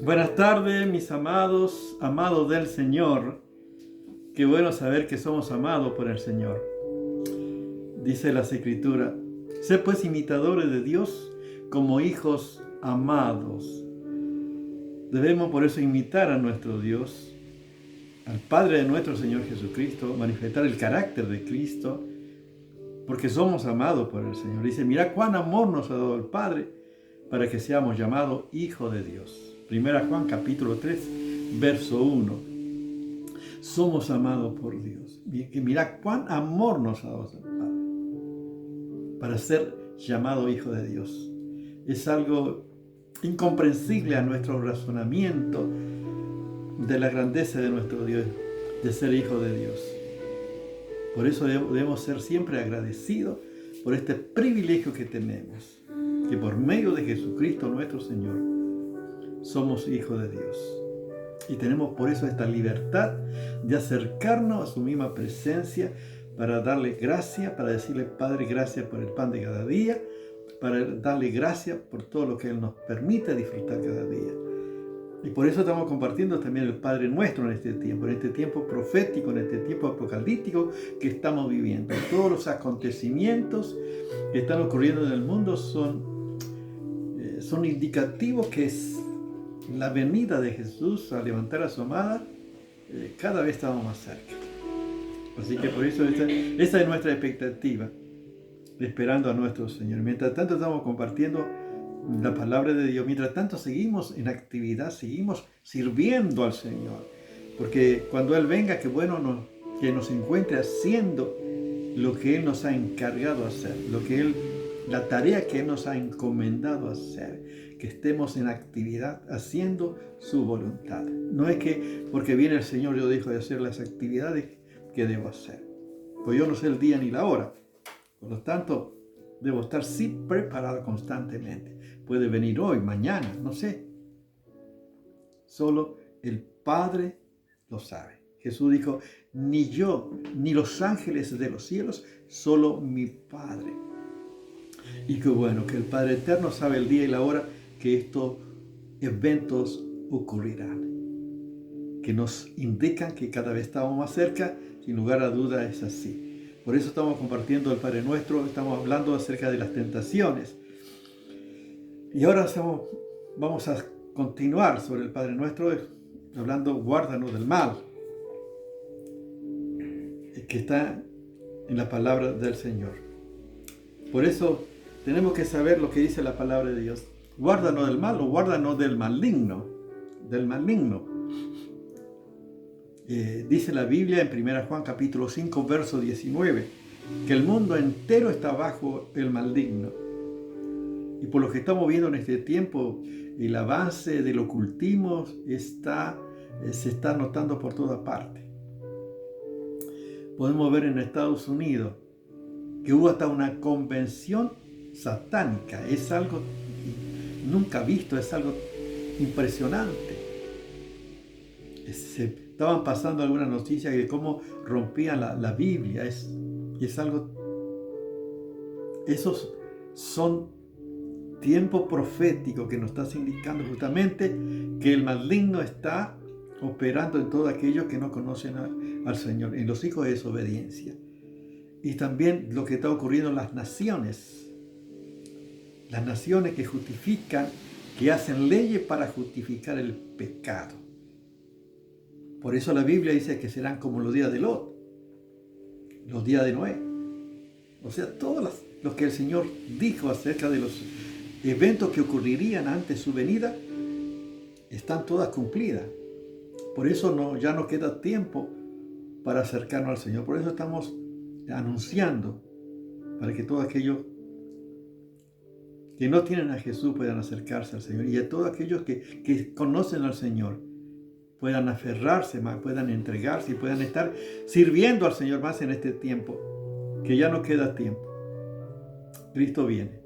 Buenas tardes, mis amados, amados del Señor. Qué bueno saber que somos amados por el Señor. Dice las Escrituras, sé pues imitadores de Dios como hijos amados. Debemos por eso imitar a nuestro Dios, al Padre de nuestro Señor Jesucristo, manifestar el carácter de Cristo, porque somos amados por el Señor. Dice, mira cuán amor nos ha dado el Padre para que seamos llamados hijos de Dios. Primera Juan capítulo 3, verso 1. Somos amados por Dios. Y mira cuán amor nos ha dado el Padre para ser llamado hijo de Dios. Es algo incomprensible a nuestro razonamiento de la grandeza de nuestro Dios, de ser hijo de Dios. Por eso debemos ser siempre agradecidos por este privilegio que tenemos, que por medio de Jesucristo nuestro Señor somos hijos de Dios. Y tenemos por eso esta libertad de acercarnos a su misma presencia para darle gracias, para decirle, Padre, gracias por el pan de cada día, para darle gracias por todo lo que Él nos permite disfrutar cada día. Y por eso estamos compartiendo también el Padre Nuestro en este tiempo profético, en este tiempo apocalíptico que estamos viviendo. Todos los acontecimientos que están ocurriendo en el mundo son indicativos que es la venida de Jesús a levantar a su amada, cada vez estamos más cerca. Así que por eso esa es nuestra expectativa, esperando a nuestro Señor. Mientras tanto estamos compartiendo la palabra de Dios, mientras tanto seguimos en actividad, seguimos sirviendo al Señor. Porque cuando Él venga, qué bueno que nos encuentre haciendo lo que Él nos ha encargado hacer, la tarea que Él nos ha encomendado hacer, que estemos en actividad haciendo su voluntad. No es que porque viene el Señor yo dejo de hacer las actividades que debo hacer, pues yo no sé el día ni la hora. Por lo tanto, debo estar sí preparado constantemente. Puede venir hoy, mañana, no sé. Solo el Padre lo sabe. Jesús dijo, ni yo, ni los ángeles de los cielos, solo mi Padre. Y qué bueno que el Padre Eterno sabe el día y la hora que estos eventos ocurrirán, que nos indican que cada vez estamos más cerca. Sin lugar a duda es así. Por eso estamos compartiendo el Padre Nuestro, estamos hablando acerca de las tentaciones. Y ahora vamos a continuar sobre el Padre Nuestro, hablando guárdanos del mal, que está en la palabra del Señor. Por eso tenemos que saber lo que dice la palabra de Dios. Guárdanos del mal o guárdanos del maligno. Del maligno. Dice la Biblia en 1 Juan capítulo 5, verso 19, que el mundo entero está bajo el maligno. Y por lo que estamos viendo en este tiempo, el avance del ocultismo se está notando por toda parte. Podemos ver en Estados Unidos que hubo hasta una convención satánica. Es algo nunca visto, es algo impresionante. Se estaban pasando algunas noticias de cómo rompían la Biblia. Es algo... Esos son tiempo profético que nos está indicando justamente que el maligno está operando en todos aquellos que no conocen al Señor, en los hijos de desobediencia. Y también lo que está ocurriendo en las naciones que justifican, que hacen leyes para justificar el pecado. Por eso la Biblia dice que serán como los días de Lot, los días de Noé. O sea, todos los que el Señor dijo acerca de los eventos que ocurrirían antes de su venida, están todas cumplidas. Por eso ya no queda tiempo para acercarnos al Señor. Por eso estamos anunciando, para que todos aquellos que no tienen a Jesús puedan acercarse al Señor. Y a todos aquellos que conocen al Señor puedan aferrarse más, puedan entregarse y puedan estar sirviendo al Señor más en este tiempo, que ya no queda tiempo. Cristo viene.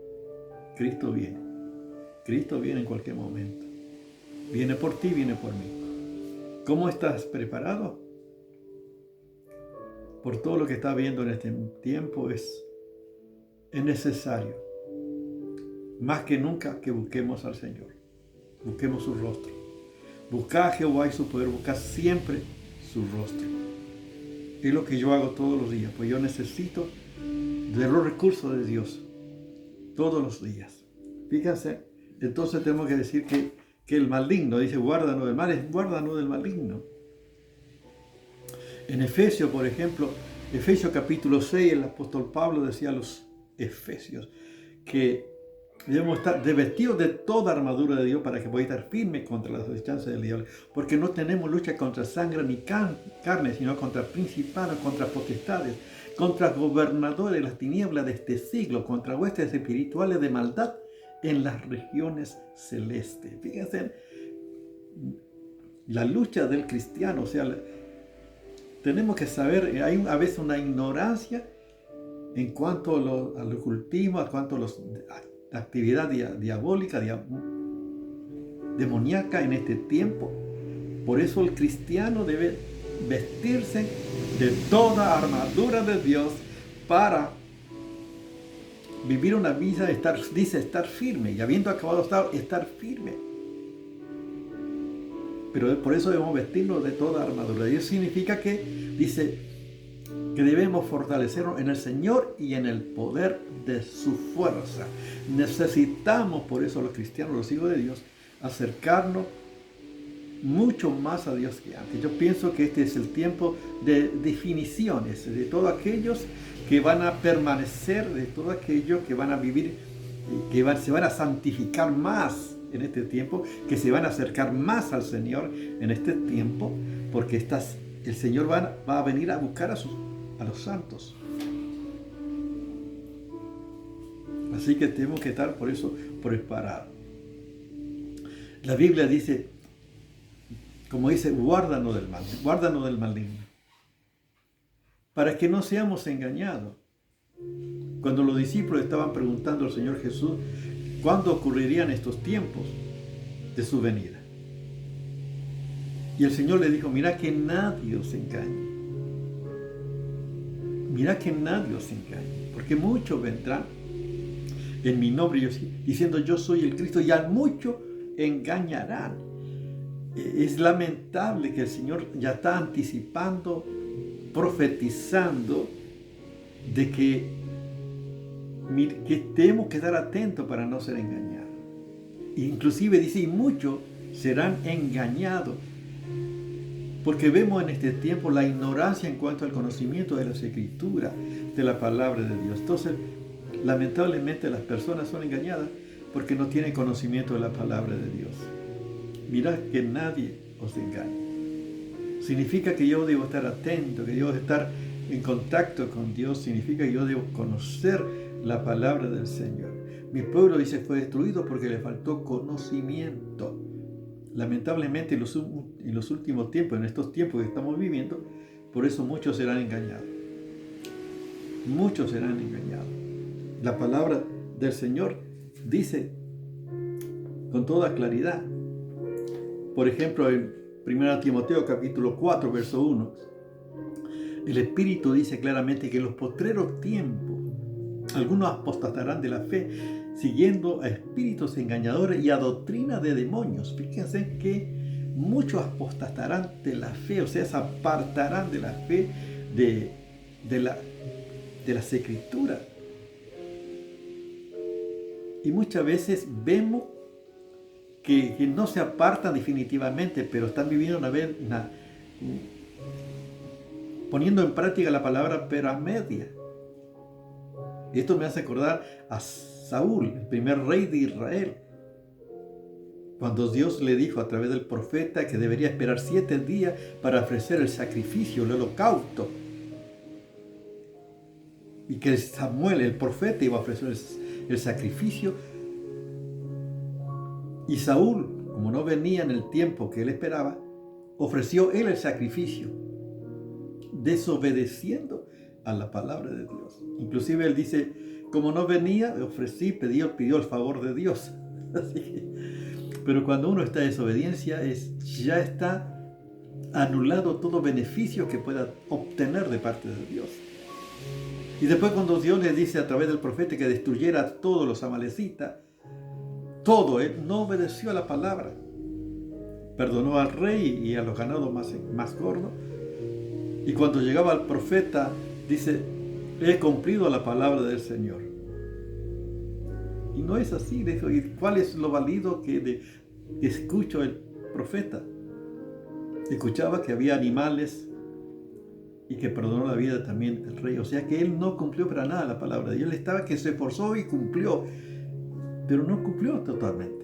Cristo viene. Cristo viene en cualquier momento. Viene por ti, viene por mí. ¿Cómo estás preparado? Por todo lo que está viendo en este tiempo es necesario, más que nunca, que busquemos al Señor. Busquemos su rostro. Buscad a Jehová y su poder, buscad siempre su rostro. Es lo que yo hago todos los días, pues yo necesito de los recursos de Dios todos los días. Fíjense, entonces tenemos que decir que el maligno, dice guárdanos del mal, es guárdanos del maligno. En Efesios, por ejemplo, Efesios capítulo 6, el apóstol Pablo decía a los efesios que debemos estar revestidos de toda armadura de Dios para que podáis estar firmes contra las acechanzas del diablo, porque no tenemos lucha contra sangre ni carne, sino contra principados, contra potestades, contra gobernadores de las tinieblas de este siglo, contra huestes espirituales de maldad en las regiones celestes. Fíjense, la lucha del cristiano, o sea, tenemos que saber, hay a veces una ignorancia en cuanto al ocultismo, en cuanto a la actividad diabólica, demoníaca en este tiempo. Por eso el cristiano debe vestirse de toda armadura de Dios para vivir una vida, estar firme, y habiendo acabado estar firme. Pero por eso debemos vestirnos de toda armadura. Y eso significa que dice que debemos fortalecernos en el Señor y en el poder de su fuerza. Necesitamos, por eso los cristianos, los hijos de Dios, acercarnos mucho más a Dios que antes. Yo pienso que este es el tiempo de definiciones, de todos aquellos que van a permanecer, de todos aquellos que van a vivir, se van a santificar más en este tiempo, que se van a acercar más al Señor en este tiempo, porque el Señor va a venir a buscar a los santos. Así que tenemos que estar por eso preparados. La Biblia dice, como dice, guárdanos del mal, guárdanos del maligno, para que no seamos engañados. Cuando los discípulos estaban preguntando al Señor Jesús cuándo ocurrirían estos tiempos de su venida, y el Señor le dijo, mira que nadie os engañe. Mira que nadie os engañe, porque muchos vendrán en mi nombre diciendo yo soy el Cristo, y a muchos engañarán. Es lamentable que el Señor ya está anticipando, profetizando de que tenemos que estar atentos para no ser engañados. Inclusive dice, y muchos serán engañados, porque vemos en este tiempo la ignorancia en cuanto al conocimiento de las Escrituras, de la palabra de Dios. Entonces, lamentablemente las personas son engañadas porque no tienen conocimiento de la palabra de Dios. Mirad que nadie os engañe. Significa que yo debo estar atento, que yo debo estar en contacto con Dios. Significa que yo debo conocer la palabra del Señor. Mi pueblo, dice, fue destruido porque le faltó conocimiento. Lamentablemente en los últimos tiempos, en estos tiempos que estamos viviendo, por eso muchos serán engañados. Muchos serán engañados. La palabra del Señor dice con toda claridad. Por ejemplo, en 1 Timoteo capítulo 4, verso 1, el Espíritu dice claramente que en los postreros tiempos algunos apostatarán de la fe, siguiendo a espíritus engañadores y a doctrina de demonios. Fíjense que muchos apostatarán de la fe, o sea, se apartarán de la fe de las Escrituras. Y muchas veces vemos que no se apartan definitivamente, pero están viviendo poniendo en práctica la palabra pero a media. Esto me hace acordar a Saúl, el primer rey de Israel, cuando Dios le dijo a través del profeta que debería esperar 7 días para ofrecer el sacrificio, el holocausto, y que Samuel, el profeta, iba a ofrecer el sacrificio. Y Saúl, como no venía en el tiempo que él esperaba, ofreció él el sacrificio, desobedeciendo a la palabra de Dios. Inclusive él dice, como no venía, pidió el favor de Dios. Pero cuando uno está en desobediencia, ya está anulado todo beneficio que pueda obtener de parte de Dios. Y después cuando Dios le dice a través del profeta que destruyera a todos los amalecitas, él no obedeció a la palabra. perdonó al rey y a los ganados más gordos. Y cuando llegaba el profeta, dice, he cumplido la palabra del Señor. Y no es así, dijo, ¿y cuál es lo válido que escucho el profeta? Escuchaba que había animales y que perdonó la vida también el rey. O sea que él no cumplió para nada la palabra de Dios. Él estaba que se esforzó y cumplió, pero no cumplió totalmente.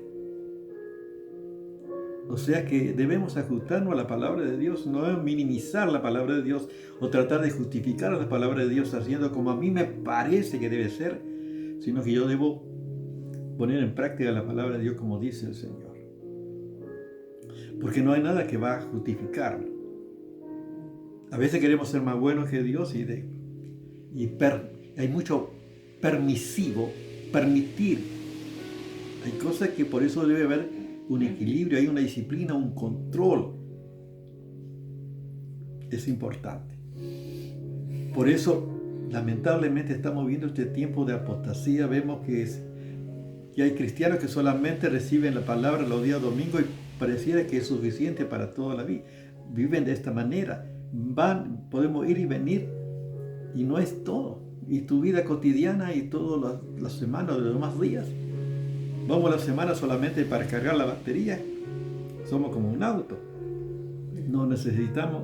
O sea que debemos ajustarnos a la palabra de Dios, no minimizar la palabra de Dios o tratar de justificar a la palabra de Dios haciendo como a mí me parece que debe ser, sino que yo debo poner en práctica la palabra de Dios como dice el Señor. Porque no hay nada que va a justificarlo. A veces queremos ser más buenos que Dios hay mucho permisivo, permitir. Hay cosas que por eso debe haber un equilibrio, hay una disciplina, un control. Es importante. Por eso, lamentablemente, estamos viendo este tiempo de apostasía. Vemos que hay cristianos que solamente reciben la palabra los días domingos y pareciera que es suficiente para toda la vida. Viven de esta manera. Podemos ir y venir y no es todo. Y tu vida cotidiana y todas las semanas, los demás días. Vamos a la semana solamente para cargar la batería. Somos como un auto. No necesitamos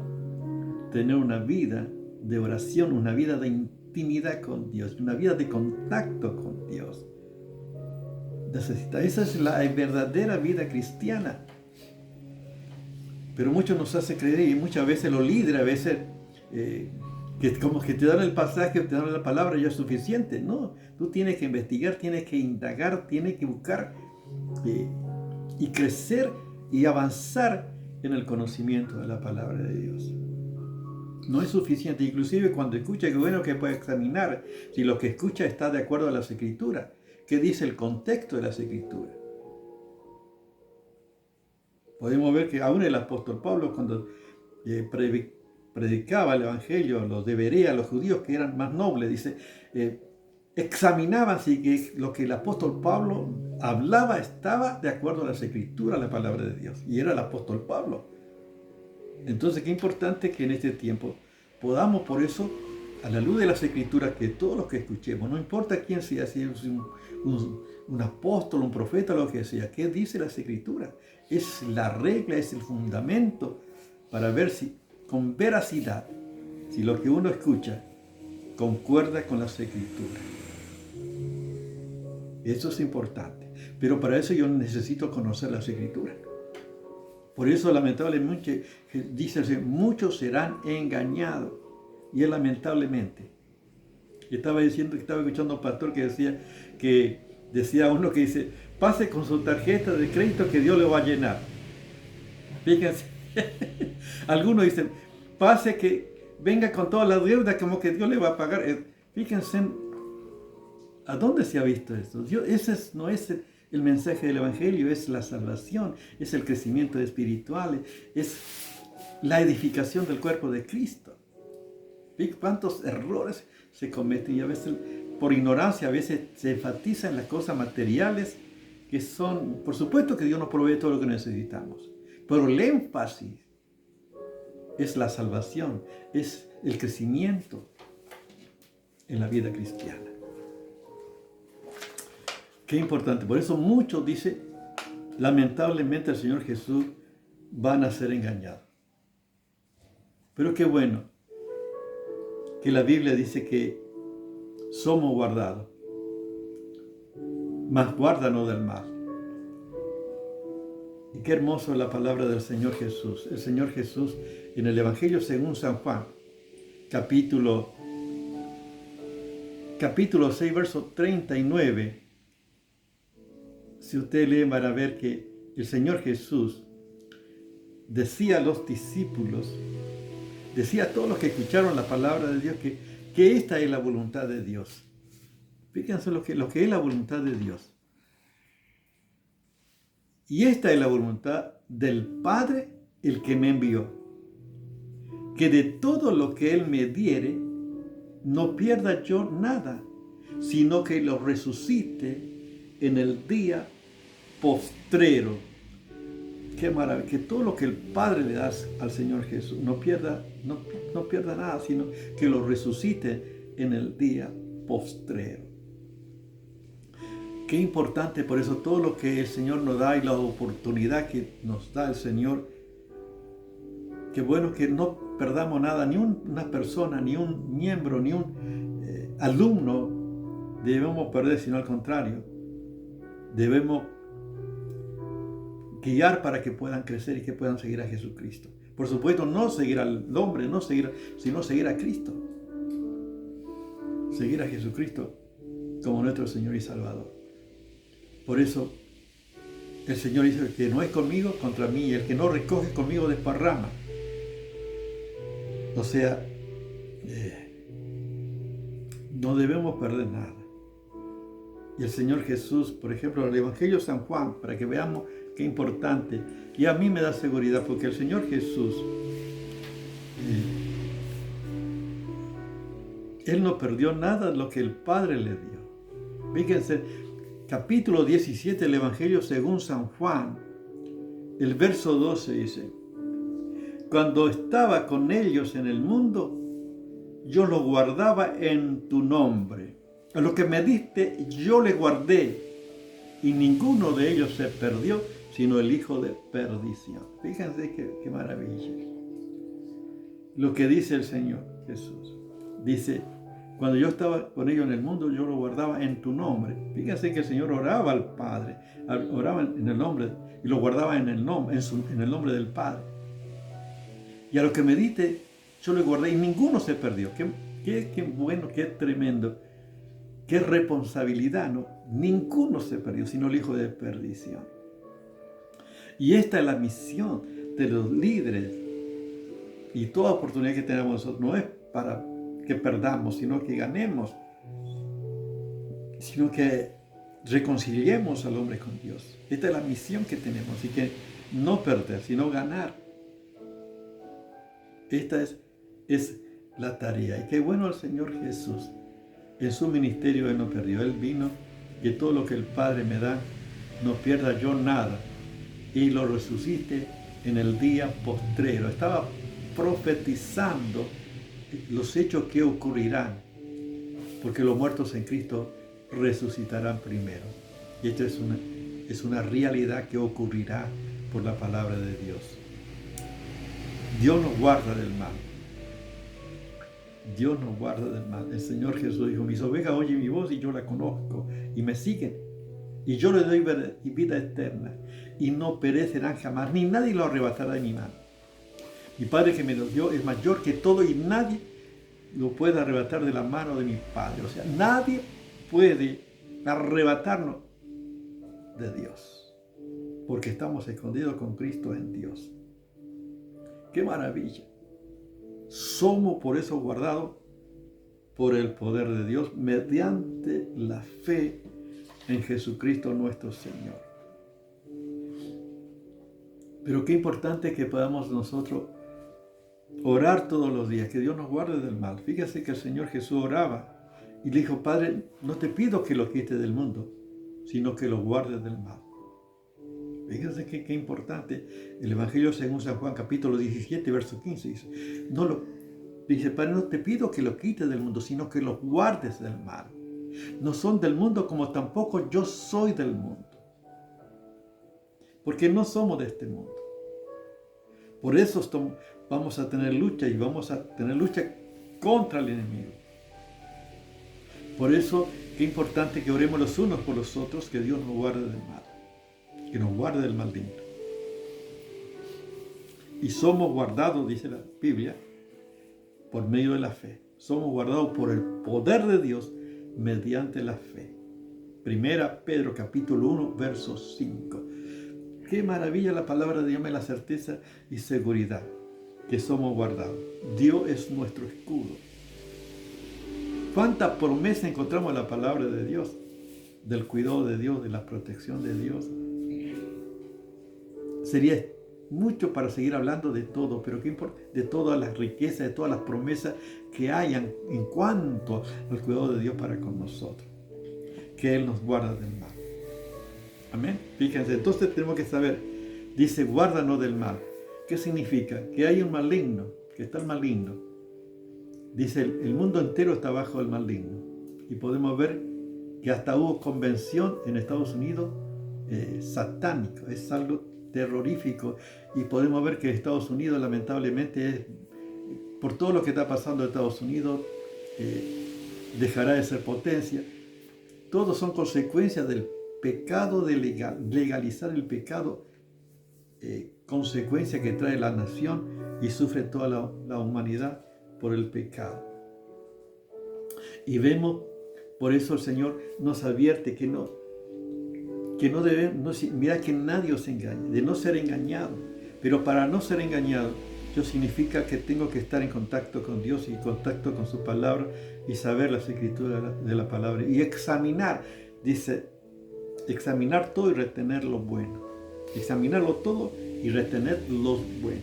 tener una vida de oración, una vida de intimidad con Dios, una vida de contacto con Dios. Esa es la verdadera vida cristiana. Pero muchos nos hace creer y muchas veces los líderes, a veces que como que te dan el pasaje, te dan la palabra, ya es suficiente. No, tú tienes que investigar, tienes que indagar, tienes que buscar y crecer y avanzar en el conocimiento de la palabra de Dios. No es suficiente, inclusive cuando escucha, que bueno que puede examinar si lo que escucha está de acuerdo a las Escrituras, qué dice el contexto de las Escrituras. Podemos ver que aún el apóstol Pablo, cuando predicaba el Evangelio, los debería, los judíos que eran más nobles, dice, examinaban si que lo que el apóstol Pablo hablaba estaba de acuerdo a las Escrituras, a la palabra de Dios. Y era el apóstol Pablo. Entonces, qué importante que en este tiempo podamos, por eso, a la luz de las Escrituras, que todos los que escuchemos, no importa quién sea, si es un apóstol, un profeta, lo que sea, ¿qué dice las Escrituras? Es la regla, es el fundamento para ver si con veracidad, si lo que uno escucha concuerda con las Escrituras. Eso es importante. Pero para eso yo necesito conocer las Escrituras. Por eso lamentablemente dice, muchos serán engañados. Y es lamentablemente. Estaba escuchando a un pastor que decía uno que dice, pase con su tarjeta de crédito que Dios le va a llenar. Fíjense, algunos dicen, pase que venga con toda la deuda como que Dios le va a pagar. Fíjense, ¿a dónde se ha visto esto? No es el mensaje del Evangelio, es la salvación, es el crecimiento espiritual, es la edificación del cuerpo de Cristo. ¿Fíjense cuántos errores se cometen? Y a veces, por ignorancia, a veces se enfatiza en las cosas materiales que son, por supuesto que Dios nos provee todo lo que necesitamos, pero el énfasis es la salvación, es el crecimiento en la vida cristiana. Qué importante. Por eso muchos dicen, lamentablemente el Señor Jesús van a ser engañados. Pero qué bueno que la Biblia dice que somos guardados, mas guárdanos del mal. Y qué hermoso es la palabra del Señor Jesús. El Señor Jesús en el Evangelio según San Juan, capítulo 6, verso 39. Si usted lee, van a ver que el Señor Jesús decía a los discípulos, decía a todos los que escucharon la palabra de Dios que esta es la voluntad de Dios. Fíjense lo que es la voluntad de Dios. Y esta es la voluntad del Padre, el que me envió, que de todo lo que Él me diere, no pierda yo nada, sino que lo resucite en el día postrero. Qué maravilla, que todo lo que el Padre le da al Señor Jesús no pierda nada, sino que lo resucite en el día postrero. Qué importante, por eso todo lo que el Señor nos da y la oportunidad que nos da el Señor, qué bueno que no perdamos nada, ni una persona, ni un miembro, ni un alumno debemos perder, sino al contrario, debemos guiar para que puedan crecer y que puedan seguir a Jesucristo. Por supuesto, no seguir al hombre, sino seguir a Cristo. Seguir a Jesucristo como nuestro Señor y Salvador. Por eso, el Señor dice: el que no es conmigo, contra mí, y el que no recoge conmigo, desparrama. O sea, no debemos perder nada. Y el Señor Jesús, por ejemplo, el Evangelio de San Juan, para que veamos qué importante, y a mí me da seguridad, porque el Señor Jesús, Él no perdió nada de lo que el Padre le dio. Fíjense, capítulo 17 del Evangelio según San Juan, el verso 12 dice: cuando estaba con ellos en el mundo, yo los guardaba en tu nombre. A lo que me diste, yo le guardé, y ninguno de ellos se perdió, sino el hijo de perdición. Fíjense qué maravilla. Lo que dice el Señor Jesús. Dice: cuando yo estaba con ellos en el mundo, yo lo guardaba en tu nombre. Fíjense que el Señor oraba al Padre, oraba en el nombre, y lo guardaba en el nombre del Padre. Y a lo que me diste, yo le guardé, y ninguno se perdió. Qué bueno, qué tremendo. Qué responsabilidad, ¿no? Ninguno se perdió, sino el hijo de perdición. Y esta es la misión de los líderes. Y toda oportunidad que tenemos nosotros no es para que perdamos, sino que ganemos, sino que reconciliemos al hombre con Dios. Esta es la misión que tenemos, y que no perder, sino ganar. Esta es la tarea. Y qué bueno el Señor Jesús. En su ministerio Él no perdió. Él vino, que todo lo que el Padre me da, no pierda yo nada, y lo resucite en el día postrero. Estaba profetizando los hechos que ocurrirán, porque los muertos en Cristo resucitarán primero. Y esto es una realidad que ocurrirá por la palabra de Dios. Dios nos guarda del mal. Dios nos guarda del mal. El Señor Jesús dijo: mis ovejas oyen mi voz y yo la conozco y me siguen. Y yo les doy vida eterna y no perecerán jamás, ni nadie lo arrebatará de mi mano. Mi Padre que me lo dio es mayor que todo y nadie lo puede arrebatar de la mano de mi Padre. O sea, nadie puede arrebatarnos de Dios, porque estamos escondidos con Cristo en Dios. ¡Qué maravilla! Somos por eso guardados por el poder de Dios mediante la fe en Jesucristo nuestro Señor. Pero qué importante que podamos nosotros orar todos los días, que Dios nos guarde del mal. Fíjese que el Señor Jesús oraba y le dijo: Padre, no te pido que lo quites del mundo, sino que lo guardes del mal. Fíjense qué importante. El Evangelio según San Juan, capítulo 17, verso 15, dice: Padre, no te pido que lo quites del mundo, sino que lo guardes del mal. No son del mundo, como tampoco yo soy del mundo. Porque no somos de este mundo. Por eso vamos a tener lucha, y vamos a tener lucha contra el enemigo. Por eso, qué importante que oremos los unos por los otros, que Dios nos guarde del mal. Que nos guarde del maligno. Y somos guardados, dice la Biblia, por medio de la fe. Somos guardados por el poder de Dios mediante la fe. Primera Pedro capítulo 1, verso 5. Qué maravilla la palabra de Dios, me da la certeza y seguridad que somos guardados. Dios es nuestro escudo. ¿Cuánta promesa encontramos en la palabra de Dios? Del cuidado de Dios, de la protección de Dios. Sería mucho para seguir hablando de todo, pero qué importa, de todas las riquezas, de todas las promesas que hayan en cuanto al cuidado de Dios para con nosotros. Que Él nos guarda del mal. Amén. Fíjense, entonces tenemos que saber Dice, guárdanos del mal. ¿Qué significa? Que hay un maligno, que está el maligno. Dice, el mundo entero está bajo el maligno. Y podemos ver que hasta hubo convención en Estados Unidos satánica. Es algo terrorífico. Y podemos ver que Estados Unidos lamentablemente, por todo lo que está pasando en Estados Unidos, dejará de ser potencia. Todos son consecuencias del pecado, de legalizar el pecado, consecuencia que trae la nación y sufre toda la humanidad por el pecado. Y vemos, por eso el Señor nos advierte que no debemos, mira que nadie os engañe, de no ser engañado. Pero para no ser engañado, eso significa que tengo que estar en contacto con Dios y en contacto con su palabra y saber las escrituras de la palabra y examinar, dice, examinar todo y retener lo bueno. Examinarlo todo y retener lo bueno.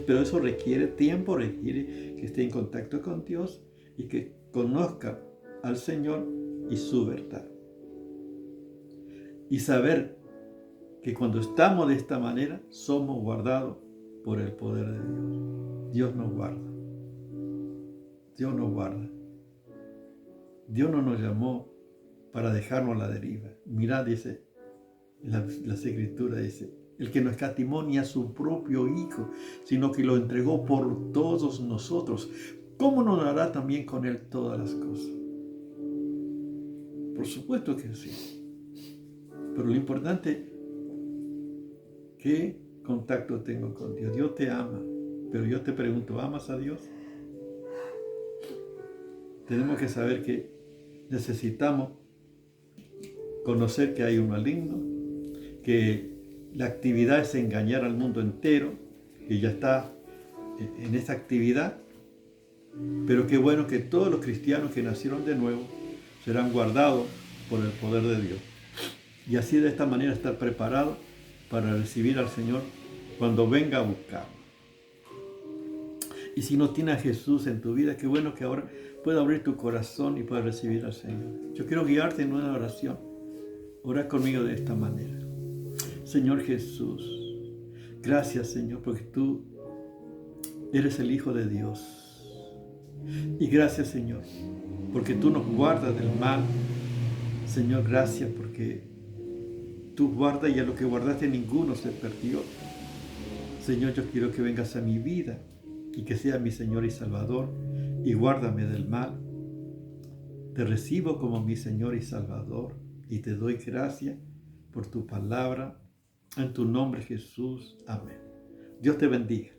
Pero eso requiere tiempo, requiere que esté en contacto con Dios y que conozca al Señor y su verdad. Y saber que cuando estamos de esta manera, somos guardados por el poder de Dios. Dios nos guarda. Dios nos guarda. Dios no nos llamó para dejarnos a la deriva. Mirad, dice las escrituras, dice, el que no escatimó ni a su propio Hijo, sino que lo entregó por todos nosotros. ¿Cómo no hará también con Él todas las cosas? Por supuesto que sí. Pero lo importante, ¿qué contacto tengo con Dios? Dios te ama, pero yo te pregunto, ¿amas a Dios? Tenemos que saber que necesitamos conocer que hay un maligno, que la actividad es engañar al mundo entero, que ya está en esa actividad, pero qué bueno que todos los cristianos que nacieron de nuevo serán guardados por el poder de Dios. Y así de esta manera estar preparados para recibir al Señor cuando venga a buscarnos. Y si no tienes a Jesús en tu vida, qué bueno que ahora pueda abrir tu corazón y pueda recibir al Señor. Yo quiero guiarte en una oración. Ora conmigo de esta manera. Señor Jesús, gracias Señor, porque tú eres el Hijo de Dios. Y gracias Señor, porque tú nos guardas del mal. Señor, gracias porque tú guardas y a lo que guardaste ninguno se perdió. Señor, yo quiero que vengas a mi vida y que seas mi Señor y Salvador y guárdame del mal. Te recibo como mi Señor y Salvador y te doy gracias por tu palabra. En tu nombre, Jesús. Amén. Dios te bendiga.